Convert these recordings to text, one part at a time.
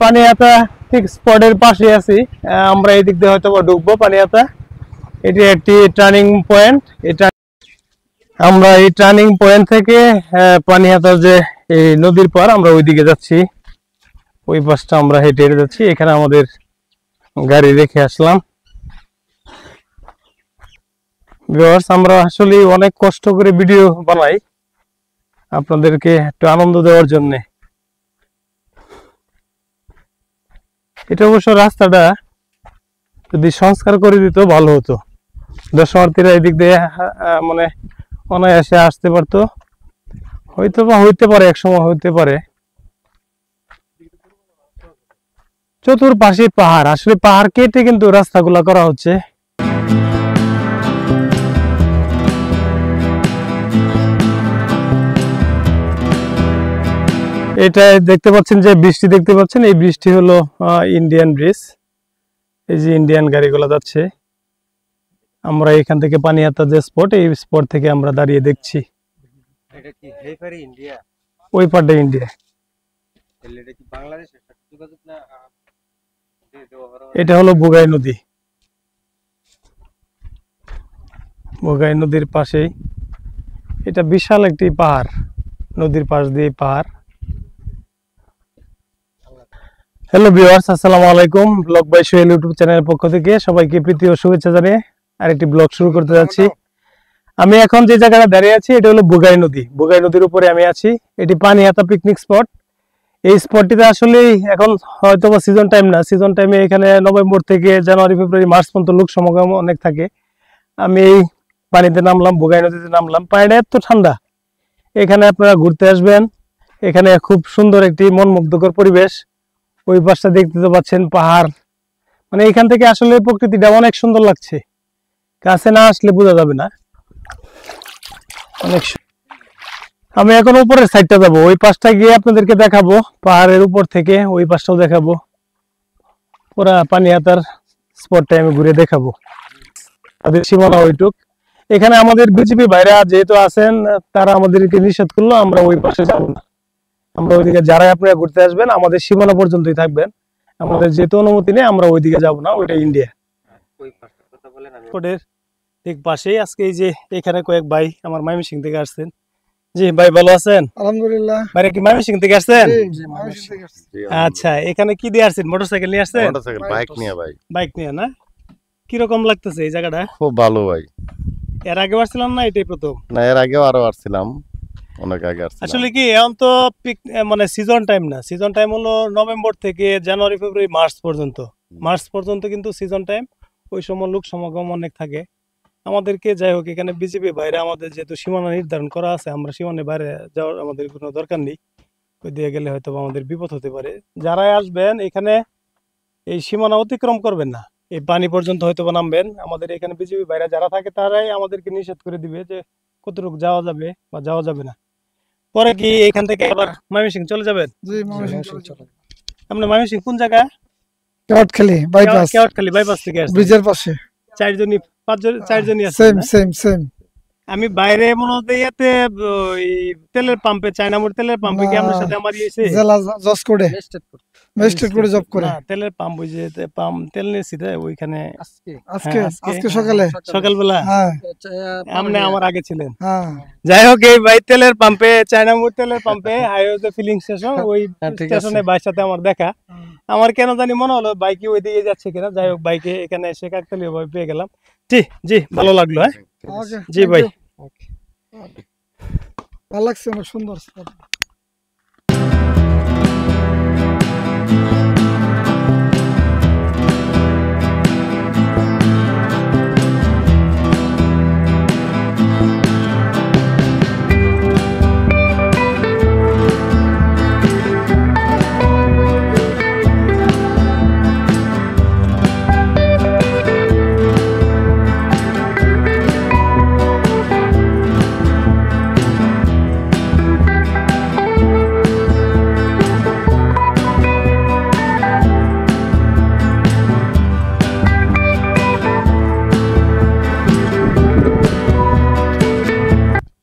পানিহাতা ঠিক স্পটের পাশে আছি। আমরা এই দিক দিয়ে হয়তো ঢুকবো পানিহাতা। এটি একটি টার্নিং পয়েন্ট। আমরা এই টার্নিং পয়েন্ট থেকে পানিহাতার যে এই নদীর পার আমরা ওইদিকে যাচ্ছি। ওই পাশটা আমরা হেঁটে হেঁটে যাচ্ছি। এখানে আমাদের গাড়ি রেখে আসলাম। ভিউয়ার্স, আমরা আসলে অনেক কষ্ট করে ভিডিও বানাই আপনাদেরকে একটু আনন্দ দেওয়ার জন্য। এটা অবশ্য রাস্তাটা যদি সংস্কার করে দিত ভালো হতো, দর্শনার্থীরা এদিক দিয়ে মানে অনায়াসে আসতে পারতো। হয়তো বা হইতে পারে, একসময় হইতে পারে। চতুর্পাশে পাহাড়, আসলে পাহাড় কেটে কিন্তু রাস্তাগুলা করা হচ্ছে। এটা দেখতে পাচ্ছেন যে বৃষ্টি দেখতে পাচ্ছেন, এই বৃষ্টি হলো ইন্ডিয়ান ব্রিজ। এই যে ইন্ডিয়ান গাড়িগুলো যাচ্ছে। আমরা এখান থেকে পানিহাতা যে স্পট, এই স্পট থেকে আমরা দাঁড়িয়ে দেখছি। এটা কি এই পারে ইন্ডিয়া? ওই পারটা ইন্ডিয়া। এটা কি বাংলাদেশের সাথে যোগাযোগ না? এটা হলো বুগাই নদী। বুগাই নদীর পাশেই এটা বিশাল একটি পাহাড়, নদীর পাশ দিয়ে পাহাড়। হ্যালো ভিউয়ার্স, আসসালামু আলাইকুম। ব্লগ বাই সোহেল ইউটিউব চ্যানেলের পক্ষ থেকে সবাইকে প্রীতি ও শুভেচ্ছা জানিয়ে আরেকটি ব্লগ শুরু করতে যাচ্ছি। আমি এখন যে জায়গাটা দাঁড়িয়ে আছি এটা হলো বুগাই নদী। বুগাই নদীর উপরে আমি আছি। এটি পানিহাতা পিকনিক স্পট। এই স্পটটিতে আসলে এখন হয়তো বা সিজন টাইম না, সিজন টাইমে এখানে নভেম্বর থেকে জানুয়ারি ফেব্রুয়ারি মার্চ পর্যন্ত লোক সমাগম অনেক থাকে। আমি এই পানিতে নামলাম, বুগাই নদীতে নামলাম। পানিটা এত ঠান্ডা, এখানে আপনারা ঘুরতে আসবেন। এখানে খুব সুন্দর একটি মনমুগ্ধকর পরিবেশ। ওই পাশটা দেখতে তো পাচ্ছেন পাহাড়, মানে এখান থেকে আসলে প্রকৃতিটা অনেক সুন্দর লাগছে। কাছে না আসলে বোঝা যাবে না। অনেক আমি এখন উপরের সাইডটা যাবো, ওই পাশটা গিয়ে আপনাদেরকে দেখাবো। পাহাড়ের উপর থেকে ওই পাশটাও দেখাবো। পুরা পানিহাতার স্পটটা আমি ঘুরে দেখাবো। তাদের সীমানা ওইটুক। এখানে আমাদের বিজেপি ভাইরা যেহেতু আছেন, তারা আমাদেরকে নিষেধ করলো আমরা ওই পাশে যাবো না। আমরা ওইদিকে যারা আপনারা ঘুরতে আসবেন আমাদের সীমানা পর্যন্তই থাকবেন। আমাদের যেহেতু অনুমতি নেই আমরা ওইদিকে যাবো না, ওইটা ইন্ডিয়া। ঠিক পাশেই আজকে এই যে এখানে কয়েক ভাই আমার ময়মনসিং থেকে আসছেন। জি ভাই, ভালো আছেন? আলহামদুলিল্লাহ। ভাই কি ময়মনসিং থেকে আসছেন? আচ্ছা, এখানে কি দিয়ে আসছেন? মোটরসাইকেল নিয়ে আসছেন? মোটরসাইকেল, বাইক নিয়ে ভাই। বাইক নিয়ে না? কিরকম লাগতেছে এই জায়গাটা? খুব ভালো ভাই। এর আগে আসছিলাম না, এটাই প্রথম? না, এর আগেও আরো আসছিলাম, অনেক আগে আসছিলাম। আসলে কি এখন তো মানে সিজন টাইম না, সিজন টাইম হলো নভেম্বর থেকে জানুয়ারি ফেব্রুয়ারি মার্চ পর্যন্ত। মার্চ পর্যন্ত কিন্তু সিজন টাইম, ওই সময় লোক সমাগম অনেক থাকে। আমাদেরকে যাই হোক এখানে বিজেপি বাইরে আমাদের যেহেতু সীমানা নির্ধারণ করা আছে, আমরা সীমানার বাইরে যাওয়ার আমাদের কোনো দরকার নেই। ওই দিয়ে গেলে হয়তো আমাদের বিপদ হতে পারে। যারাই আসবেন এখানে এই সীমানা অতিক্রম করবেন না, এই পানি পর্যন্ত হয়তো নামবেন। আমাদের এখানে বিজেপি বাইরে যারা থাকে তারাই আমাদেরকে নিষেধ করে দিবে যে কতটুকু যাওয়া যাবে বা যাওয়া যাবে না। পরে কি এখান থেকে আবার ময়মনসিং চলে যাবেন? জি, ময়মনসিং চলে যাবেন। আপনি ময়মনসিং কোন জায়গা? কেওটখালী বাইপাস। কেওটখালী বাইপাস থেকে আসছেন? ব্রিজের পাশে। চারজনই আছে। সেম। আমি বাইরে মনে হতে ইয়াতে ওই তেলের পাম্পে, চায়নামুর তেলের পাম্পে কি আপনার সাথে আমার ইয়েছে জেলা জজ কোডে মেস্টেড করে জব করে। না, তেলের পাম্প, ওই যে পাম্প তেল নিয়েছি ওইখানে আজকে সকালবেলা। হ্যাঁ, আপনি আমার আগে ছিলেন। হ্যাঁ, যাই হোক এই ভাই তেলের পাম্পে, চায়নামুর তেলের পাম্পে হাইওয়ে ফিলিং স্টেশন, ওই স্টেশনে বাইর সাথে আমার দেখা। আমার কেন জানি মনে হলো বাইকে ওই দিকে যাচ্ছে কিনা। যাই হোক বাইকে এখানে এসে কাকতালীয় ভাবে পেয়ে গেলাম। জি ভালো লাগলো। হ্যাঁ জি ভাই, ভালো লাগছে, অনেক সুন্দর।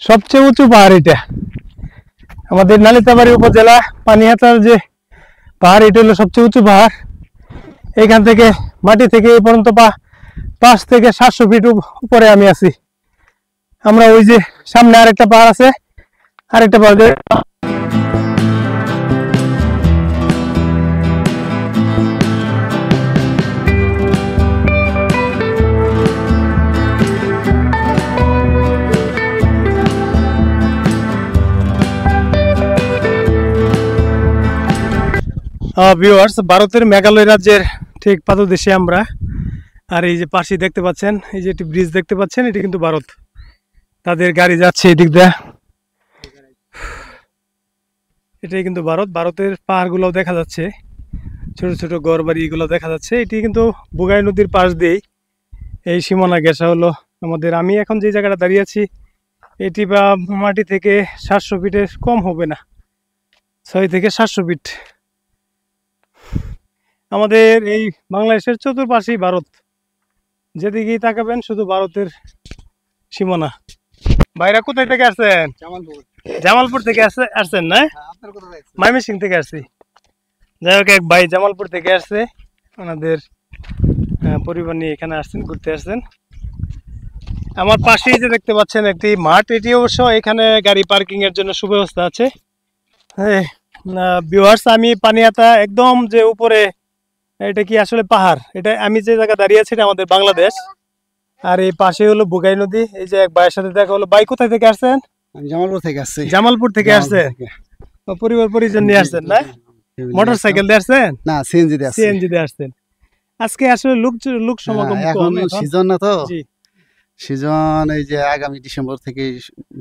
সবচেয়ে উঁচু পাহাড় এটা আমাদের নালিতাবাড়ী উপজেলা পানিহাতার যে পাহাড়, এটা হলো সবচেয়ে উঁচু পাহাড়। এখান থেকে মাটি থেকে এই পর্যন্ত 5 থেকে 700 ফিট উপরে আমি আছি। আমরা ওই যে সামনে আরেকটা পাহাড় আছে, আরেকটা পাহাড় ভিউয়ার্স, ভারতের মেঘালয় রাজ্যের ঠিক পাদদেশে আমরা। আর এই যে পাশে দেখতে পাচ্ছেন, এই যে একটি ব্রিজ দেখতে পাচ্ছেন, এটি কিন্তু ভারত। তাদের গাড়ি যাচ্ছে এদিক দিয়ে, এটাই কিন্তু ভারত। ভারতের পাহাড়গুলো দেখা যাচ্ছে, ছোট ছোট ঘর বাড়ি এগুলো দেখা যাচ্ছে। এটি কিন্তু বুগাই নদীর পাশ দিয়েই এই সীমানা ঘেঁষা হলো আমাদের। আমি এখন যে জায়গাটা দাঁড়িয়ে আছি, এটি বা মাটি থেকে 700 ফিটের কম হবে না, 6 থেকে 700 ফিট। আমাদের এই বাংলাদেশের চতুর্পাশেই ভারত, যেদিকেই তাকাবেন শুধু ভারতের সীমানা। ভাইরা কোথায় থেকে আসছেন? জামালপুর থেকে আসছেন না? ময়মনসিং থেকে আসছি। যাই হোক, এক ভাই জামালপুর থেকে আসছে, ওনাদের পরিবার নিয়ে এখানে আসছেন, ঘুরতে আসছেন। আমার পাশেই যে দেখতে পাচ্ছেন একটি মাঠ, এটি অবশ্য এখানে গাড়ি পার্কিং এর জন্য সুব্যবস্থা আছে। ভিউয়ার্স, আমি পানিহাটা একদম যে উপরে, এটা কি আসলে পাহাড়? এটা আমি যে জায়গা দাঁড়িয়ে আছি, এটা আমাদের বাংলাদেশ। আর এই পাশে হলো বুগাই নদী। এই যে এক ভাইয়ের সাথে দেখা হলো। ভাই কোথায় থেকে আসছেন? আমি জামালপুর থেকে আসছি। জামালপুর থেকে আসছেন? পরিবার পরিজন নিয়ে আসছেন না? মোটর সাইকেল দিয়ে আসছেন? না, সিএনজি দিয়ে আসছি। সিএনজি দিয়ে আসছেন। আজকে আসলে লোক সমাগম এখন কম। সিজন না তো, জি, সিজন এই যে আগামী ডিসেম্বর থেকে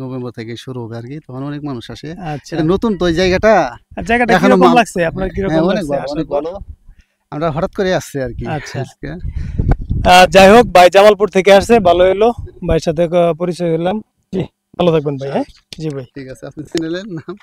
নভেম্বর থেকে শুরু হবে আর কি, তখন অনেক মানুষ আসে। আচ্ছা। এটা নতুন তো এই জায়গাটা। আর জায়গাটা এখনো কিরকম লাগছে আপনার? কিরকম অনেক লাগছে? ভালো, অনেক ভালো। আমরা হঠাৎ করে আসছি আর কি আচ্ছা। আজকে। যাই হোক, ভাই জামালপুর থেকে আসছে, ভালো হলো, ভাইয়ের সাথে পরিচয় হলাম। জি, ভালো থাকবেন ভাই। হ্যাঁ, জি ভাই। ঠিক আছে, আপনি চিনলেন নাম?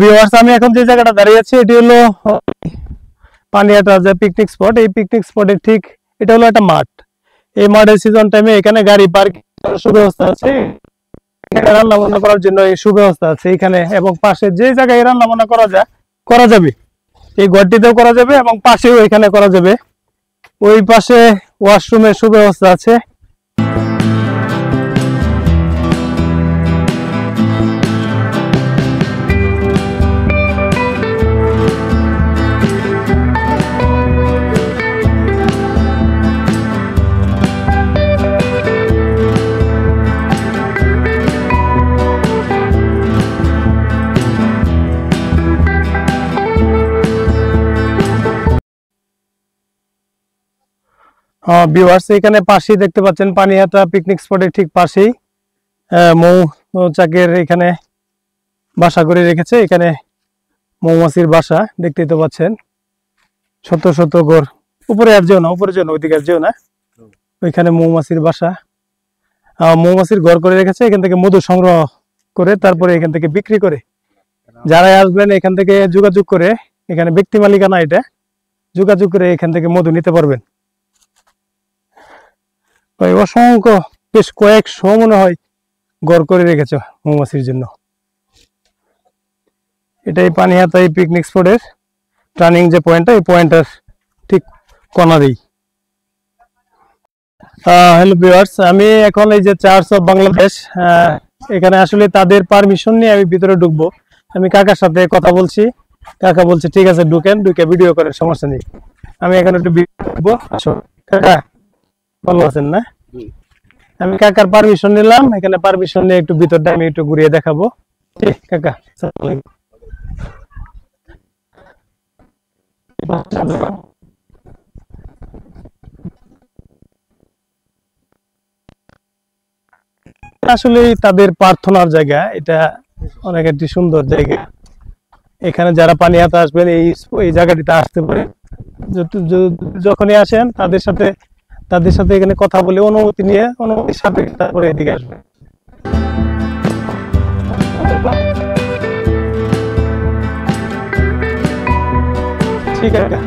ভিউয়ার্স, আমি এখন যে জায়গাটা দাঁড়িয়ে আছি, এটি হলো পানিহাটা যে পিকনিক স্পট। এই পিকনিক স্পটের ঠিক এটা হলো একটা মাঠ। এই মাঠের সিজন টাইমে এখানে গাড়ি পার্কিং সুব্যবস্থা আছে, রান্না বান্না করার জন্য এই সুব্যবস্থা আছে এখানে। এবং পাশে যে জায়গায় রান্না বান্না করা যাবে, এই ঘরটিতেও করা যাবে এবং পাশেও এখানে করা যাবে। ওই পাশে ওয়াশরুমের সুব্যবস্থা আছে। ভিউয়ার্স, এখানে পাশেই দেখতে পাচ্ছেন পানিহাটা পিকনিক স্পটের ঠিক পাশেই মৌচাকের এখানে বাসা করে রেখেছে। এখানে মৌমাছির বাসা দেখতেই তো পাচ্ছেন, শত শত ঘর। উপরে আর যেও না, উপরে যেও না, ওইদিকে আর যেও না। ওইখানে মৌমাছির বাসা, মৌমাছির ঘর করে রেখেছে। এখান থেকে মধু সংগ্রহ করে তারপরে এখান থেকে বিক্রি করে। যারাই আসবেন এখান থেকে যোগাযোগ করে, এখানে ব্যক্তি মালিকানা, এটা যোগাযোগ করে এখান থেকে মধু নিতে পারবেন। অসংখ্য, বেশ কয়েকশো মনে হয় ঘর করে রেখেছে মৌমাছির জন্য। এটাই পানিহাটা এই পিকনিক স্পটের টার্নিং যে পয়েন্টটা, এই পয়েন্টটার ঠিক কোনারেই। হ্যালো ভিউয়ার্স, আমি এখন এই যে চার্চ অফ বাংলাদেশ, এখানে আসলে তাদের পারমিশন নিয়ে আমি ভিতরে ঢুকবো। আমি কাকার সাথে কথা বলছি, কাকা বলছে ঠিক আছে ঢুকেন, ঢুকে ভিডিও করেন, সমস্যা নেই। আমি এখানে একটু ভিডিও করবো, আসো। কাকা ভালো আছেন না? আমি কাকার পারমিশন নিলাম, এখানে পারমিশন নিয়ে একটু ভিতরটা আমি একটু ঘুরিয়ে দেখাবো। ঠিক কাকা, আসসালামু আলাইকুম। আসলে তাদের প্রার্থনার জায়গা, এটা অনেক একটি সুন্দর জায়গা। এখানে যারা পানি হাতে আসবেন এই জায়গাটিতে আসতে পারে। যখনই আসেন তাদের সাথে এখানে কথা বলে অনুমতি নিয়ে, অনুমতির সাথে তারপরে এদিকে আসবেন। ঠিক আছে।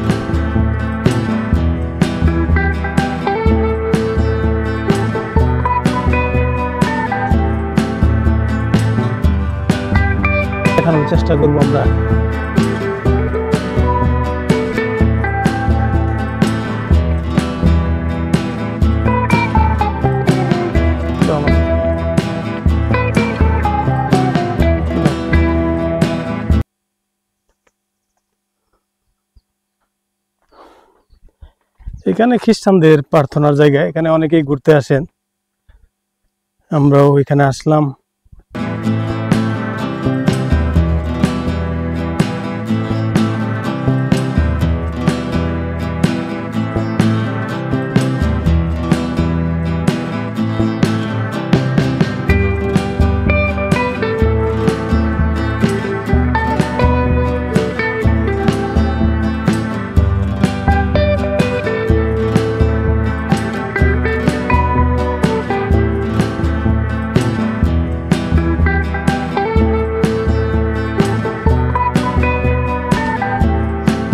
দেখানোর চেষ্টা করবো আমরা। এখানে খ্রিস্টানদের প্রার্থনার জায়গা, এখানে অনেকেই ঘুরতে আসেন, আমরাও এখানে আসলাম।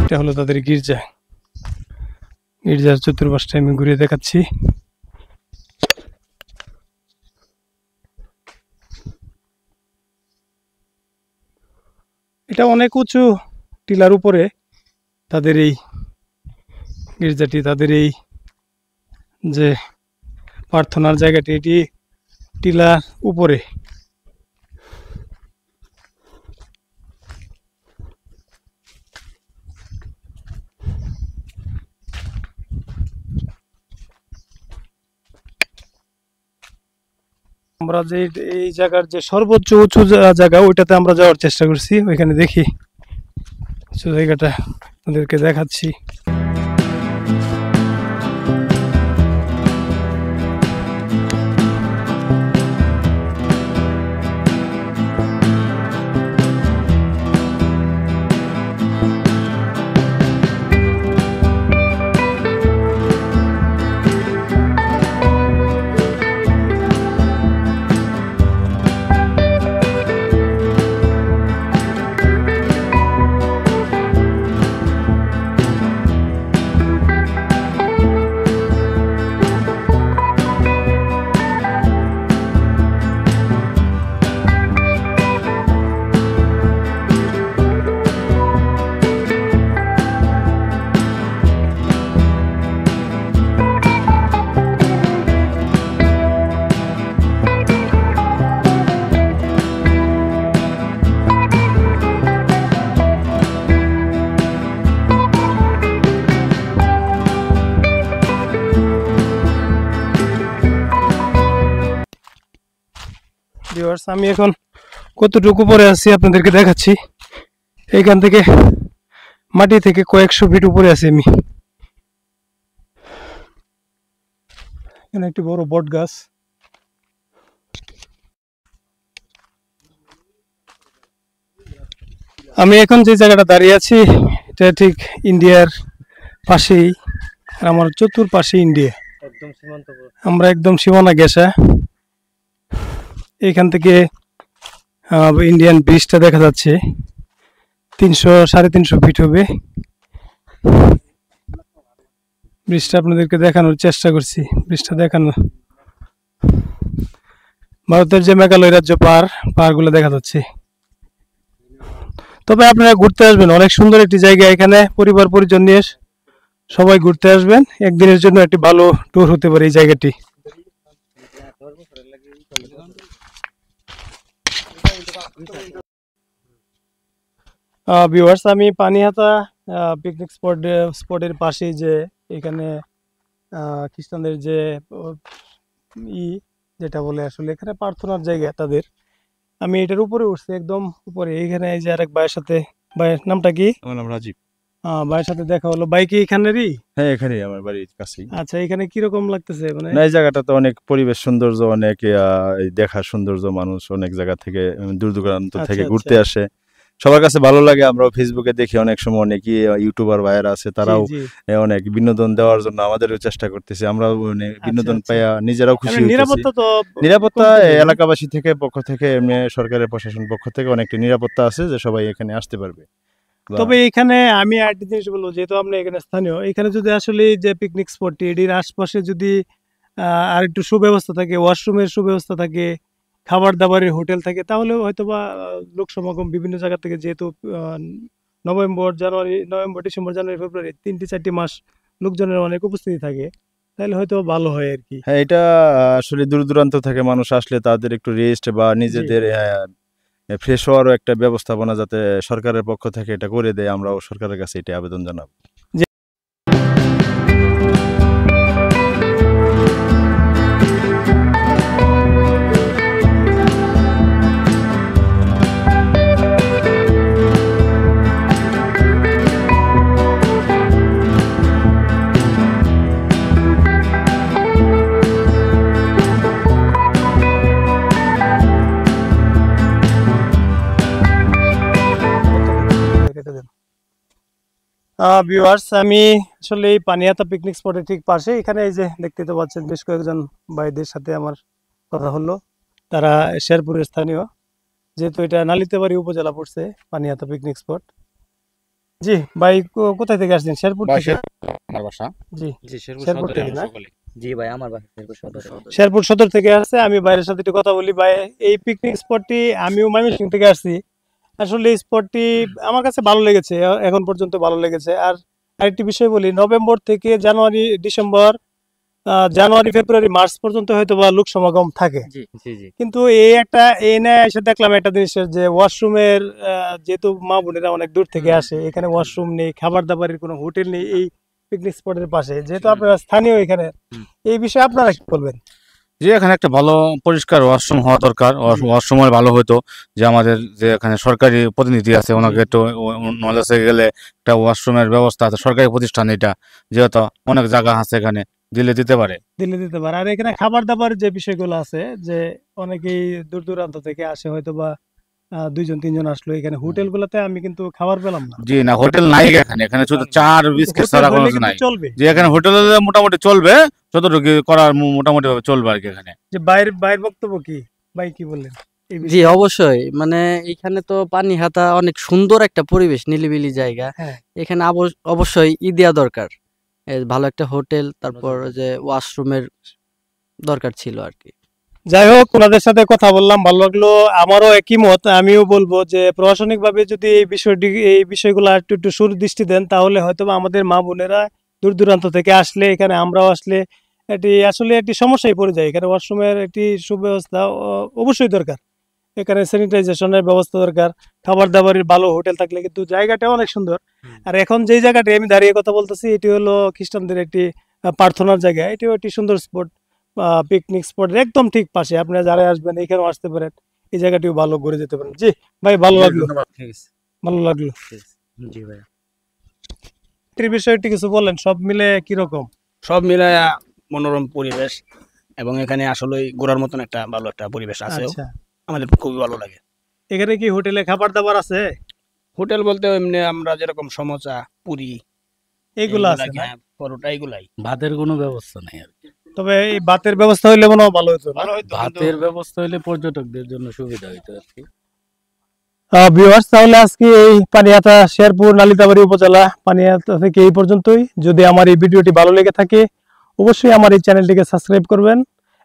এটা হলো তাদের গির্জা, গির্জার চতুর্পাশটা আমি ঘুরিয়ে দেখাচ্ছি। এটা অনেক উঁচু টিলার উপরে তাদের এই গির্জাটি, তাদের এই যে প্রার্থনার জায়গাটি, এটি টিলার উপরে। আমরা যে এই জায়গার যে সর্বোচ্চ উঁচু জায়গা, ওইটাতে আমরা যাওয়ার চেষ্টা করছি। ওইখানে দেখি উঁচু জায়গাটা আপনাদেরকে দেখাচ্ছি। ভিউয়ার্স, আমি এখন কতটুকু উপরে আছি আপনাদেরকে দেখাচ্ছি। এইখান থেকে মাটি থেকে কয়েকশো ফিট উপরে আছি আমি। এখানে একটি বড় বট গাছ। আমি এখন যে জায়গাটা দাঁড়িয়ে আছি এটা ঠিক ইন্ডিয়ার পাশেই, আর আমার চতুর্পাশে ইন্ডিয়া, একদম সীমান্তবর্তী। আমরা একদম সীমানা ঘেঁষা। এখান থেকে ইন্ডিয়ান ব্রিজটা দেখা যাচ্ছে, 300-350 ফিট হবে। ব্রিজটা আপনাদেরকে দেখানোর চেষ্টা করছি, ব্রিজটা দেখানো। ভারতের যে মেঘালয় রাজ্য পাহাড়গুলো দেখা যাচ্ছে। তবে আপনারা ঘুরতে আসবেন, অনেক সুন্দর একটি জায়গা। এখানে পরিবার পরিজন নিয়ে সবাই ঘুরতে আসবেন, একদিনের জন্য একটি ভালো ট্যুর হতে পারে এই জায়গাটি। ভিউয়ার্স, আমি পানিহাতা পিকনিক স্পটের পাশে যে এখানে খ্রিস্টানদের যে ই যেটা বলে আসলে এখানে প্রার্থনার জায়গা তাদের, আমি এটার উপরে উঠছি, একদম উপরে। এখানে এই যে আরেক ভাইয়ের সাথে, ভাইয়ের নামটা কি? আমার নাম রাজীব। ভাইয়ের সাথে দেখা হলো। ভাই কি এখানেরই? হ্যাঁ, এখানেই আমার বাড়ির কাছেই। আচ্ছা, এখানে কিরকম লাগতেছে মানে? না, এই জায়গাটা তো অনেক পরিবেশ সৌন্দর্য, অনেক এই দেখার সৌন্দর্য, মানুষ অনেক জায়গা থেকে দূর দূরান্ত আচ্ছা, থেকে আচ্ছা। ঘুরতে আসে। সবার কাছে ভালো লাগে। আমরাও ফেসবুকে দেখি অনেক সময় অনেকই ইউটিউবার ভাইয়েরা আছে, তারাও জি, জি। অনেক বিনোদন দেওয়ার জন্য আমাদেরও চেষ্টা করতেছি। আমরাও বিনোদন আচ্ছা। পাইয়া নিজেরাও খুশি এমনি হইতেছি। নিরাপত্তা তো নিরাপত্তা কমতে হবে। এলাকাবাসী থেকে পক্ষ থেকে, এমনি সরকারের প্রশাসন পক্ষ থেকে অনেকটা নিরাপত্তা আছে যে সবাই এখানে আসতে পারবে। বা- তবে এখানে আমি আরেকটা জিনিস বলবো, যেহেতু আপনি এখানে স্থানীয়, এখানে যদি আসলে যে পিকনিক স্পটটি এটির আশপাশে যদি আর একটু সুব্যবস্থা থাকে, ওয়াশরুমের সুব্যবস্থা থাকে, খাবার দাবারের হোটেল থাকে, তাহলে হয়তো বা লোক সমাগম বিভিন্ন জায়গা থেকে, যেহেতু নভেম্বর, ডিসেম্বর, জানুয়ারি, ফেব্রুয়ারি 3-4টি মাস লোকজনের অনেক উপস্থিতি থাকে, তাহলে হয়তো ভালো হয় আর কি। হ্যাঁ, এটা আসলে দূর দূরান্ত থেকে মানুষ আসলে তাদের একটু রেস্ট বা নিজেদের ফ্রেশ হওয়ারও একটা ব্যবস্থাপনা যাতে সরকারের পক্ষ থেকে এটা করে দেয়, আমরাও সরকারের কাছে এটা আবেদন জানাবো। ভিউয়ার্স, আমি আসলে এই পানিহাতা পিকনিক স্পটের ঠিক পাশে, এখানে এই যে দেখতে তো পাচ্ছেন বেশ কয়েকজন ভাইদের সাথে আমার কথা হলো। তারা শেরপুরের স্থানীয়, যেহেতু এটা নালিতাবাড়ী উপজেলা পড়ছে পানিহাতা পিকনিক স্পট। জি ভাই, কোথায় থেকে আসছেন? শেরপুর থেকে? আমার বাসা। জি, জি, শেরপুর থেকে না? জি ভাই, আমার বাসা শেরপুর সদর। শেরপুর সদর থেকে আসছে। আমি বাইরের সাথে একটু কথা বলি। ভাই, এই পিকনিক স্পটটি, আমিও ময়মনসিংহ থেকে আসছি, আসলে এই স্পটটি আমার কাছে ভালো লেগেছে, এখন পর্যন্ত ভালো লেগেছে। আর আরেকটি বিষয় বলি, নভেম্বর থেকে জানুয়ারি, ডিসেম্বর, জানুয়ারি, ফেব্রুয়ারি, মার্চ পর্যন্ত হয়তো বা লোক সমাগম থাকে, জি জি জি। কিন্তু এনে এসে দেখলাম একটা জিনিসের, যে ওয়াশরুমের, যেহেতু মা বোনেরা অনেক দূর থেকে আসে, এখানে ওয়াশরুম নেই, খাবার দাবারের কোনো হোটেল নেই এই পিকনিক স্পটের পাশে। যেহেতু আপনারা স্থানীয় এখানে, এই বিষয়ে আপনারা কি বলবেন? যে এখানে একটা ভালো পরিষ্কার ওয়াশরুম হওয়া দরকার। ওয়াশরুমের ভালো হতো যে আমাদের যে এখানে সরকারি প্রতিনিধি আছে ওনাকে একটু নলেজে গেলে একটা ওয়াশরুমের ব্যবস্থা আছে, সরকারি প্রতিষ্ঠান এটা, যেহেতু অনেক জায়গা আছে এখানে দিতে পারে। দিতে পারে। আর এখানে খাবার দাবার যে বিষয়গুলো আছে, যে অনেকেই দূর দূরান্ত থেকে আসে, হয়তো বা 2-3 জন আসলো, এখানে হোটেল গুলোতে আমি কিন্তু খাবার পেলাম না। জি না, হোটেল নাই এখানে, এখানে শুধু চার বিস্কিট হোটেল ছাড়া কোনো হলে কিছু কিন্তু নাই। চলবে, যে এখানে হোটেল মোটামুটি চলবে, যতটুকু করার মোটামুটি ভাবে চলবে আর কি এখানে। যে বাইরের বক্তব্য কি, ভাই কি বললেন এই জি বিষয়ে? অবশ্যই, মানে এখানে তো পানিহাতা অনেক সুন্দর একটা পরিবেশ, নিলিবিলি জায়গা। হ্যাঁ। এখানে অবশ্যই দেওয়া দরকার, ভালো একটা হোটেল, তারপর যে ওয়াশরুমের দরকার ছিল আর কি। যাই হোক, ওনাদের সাথে কথা বললাম, ভালো লাগলো। আমারও একই মত। আমিও বলবো যে প্রশাসনিক ভাবে যদি এই বিষয়গুলো একটু একটু সুদৃষ্টি দেন, তাহলে হয়তো বা আমাদের মা বোনেরা দূর দূরান্ত থেকে আসলে, এখানে আমরাও আসলে আসলে একটি সমস্যায় পড়ে যায়। এখানে ওয়াশরুমের একটি সুব্যবস্থা অবশ্যই দরকার, এখানে স্যানিটাইজেশনের ব্যবস্থা দরকার, খাবার দাবারের ভালো হোটেল থাকলে। কিন্তু জায়গাটা অনেক সুন্দর। আর এখন যেই জায়গাটা আমি দাঁড়িয়ে কথা বলতেছি, এটি হলো খ্রিস্টানদের একটি প্রার্থনার জায়গা। এটিও একটি সুন্দর স্পট, পিকনিক স্পটের একদম ঠিক পাশে। আপনারা যারা আসবেন এখানেও আসতে পারেন, এই জায়গাটিও ভালো ঘুরে যেতে পারেন। জি ভাই, ভালো লাগলো, ভালো লাগলো। জি ভাই, এটির বিষয়টি কিছু বলেন, সব মিলে কিরকম? সব মিলে মনোরম পরিবেশ, এবং এখানে আসলে ঘোরার মতন একটা ভালো একটা পরিবেশ আছে, আচ্ছা, আমাদের খুবই ভালো লাগে। এখানে কি হোটেলে খাবার দাবার আছে? হোটেল বলতে এমনি আমরা যেরকম সমোসা, পুরি, এইগুলো আছে না? পরোটা, এগুলাই। ভাতের কোনো ব্যবস্থা নেই আর কি। তবে এই ভাতের ব্যবস্থা হইলে মনে হয় ভালো হতো না? ভাতের ব্যবস্থা হলে পর্যটকদের জন্য সুবিধা হইতো আর কি। ভিউয়ার্স, তাহলে আজকে এই পানিহাতা শেরপুর নালিতাবাড়ী উপজেলা পানিহাতা থেকে এই পর্যন্তই। যদি আমার এই ভিডিওটি ভালো লেগে থাকে, অবশ্যই আমার এই চ্যানেলটিকে সাবস্ক্রাইব করবেন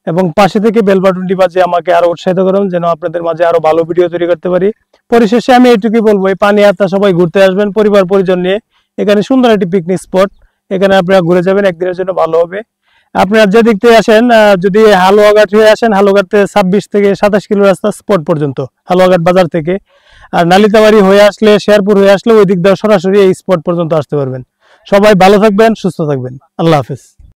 এবং পাশে থেকে বেল বাটনটি বাজিয়ে আমাকে আরো উৎসাহিত করুন, যেন আপনাদের মাঝে আরো ভালো ভিডিও তৈরি করতে পারি। পরিশেষে আমি এইটুকুই বলবো, এই পানিহাতা সবাই ঘুরতে আসবেন পরিবার পরিজন নিয়ে। এখানে সুন্দর একটি পিকনিক স্পট, এখানে আপনারা ঘুরে যাবেন, একদিনের জন্য ভালো হবে। আপনারা যে দিক থেকে আসেন, যদি হালুয়াঘাট হয়ে আসেন, হালুয়াঘাট থেকে 26 থেকে 27 কিলো রাস্তা স্পট পর্যন্ত, হালুয়াঘাট বাজার থেকে। আর নালিতাবাড়ি হয়ে আসলে, শেরপুর হয়ে আসলে ওই দিক দিয়ে সরাসরি এই স্পট পর্যন্ত আসতে পারবেন। সবাই ভালো থাকবেন, সুস্থ থাকবেন। আল্লাহ হাফেজ।